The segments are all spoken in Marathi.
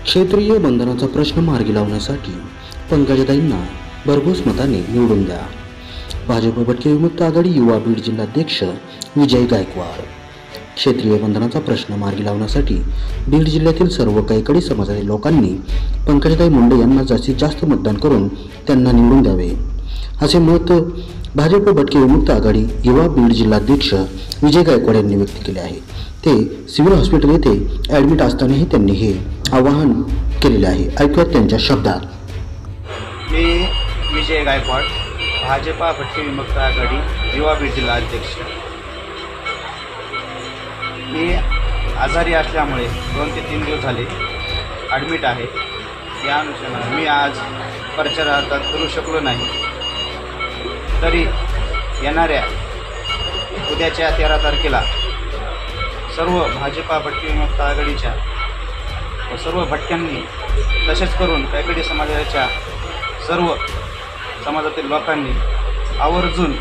क्षेत्रीय बंधनाचा प्रश्न मार्गी लावण्यासाठी पंकजाताईंना भरघोस मताने निवडून द्या। भाजप भटके विमुक्त आघाडी युवा बीड जिल्हाध्यक्ष विजय गायकवाड। क्षेत्रीय बंधनाचा प्रश्न मार्गी लावण्यासाठी बीड जिल्ह्यातील सर्व कैकडी समाजातील लोकांनी पंकजाताई मुंडे यांना जास्तीत जास्त मतदान करून त्यांना निवडून द्यावे, असे मत भाजप भटके विमुक्त आघाडी युवा बीड जिल्हाध्यक्ष विजय गायकवाड यांनी व्यक्त केले आहे। ते सिव्हिल हॉस्पिटल येथे ॲडमिट असतानाही त्यांनी हे आवाहन केलेले आहे। ऐकूया त्यांच्या शब्दात। मी विजय गायकवाड, भाजपा भटके विमुक्त आघाडी युवा बीड जिल्हाध्यक्ष। मी आजारी असल्यामुळे 2 ते 3 दिवस झाले ॲडमिट आहे। या अनुषंगाने मी आज प्रचारार्थ करू शकलो नाही, तरी येणाऱ्या उद्याच्या 13 तारखेला सर्व भाजपा भटके विमुक्त आघाडीच्या व सर्व भटक्यांनी तसेच करून कैकडी समाजाच्या सर्व समाजातील लोकांनी आवर्जून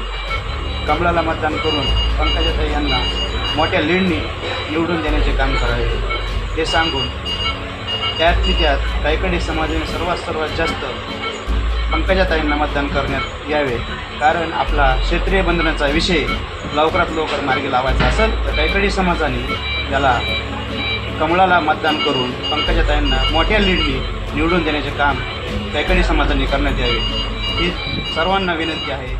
कमळाला मतदान करून पंकजाताई यांना मोठ्या लीडनी निवडून देण्याचे काम करावे हे सांगून त्यात कैकडी समाजाने सर्वात जास्त पंकजाताईंना मतदान करण्यात यावे। कारण आपला क्षेत्रीय बंधनाचा विषय लवकरात लवकर मार्गी लावायचा असेल तर कैकडी समाजाने त्याला कमळाला मतदान करून पंकजाताईंना मोठ्या लीडनी निवडून देण्याचे काम कैकडी समाजाने करण्यात यावे ही सर्वांना विनंती आहे।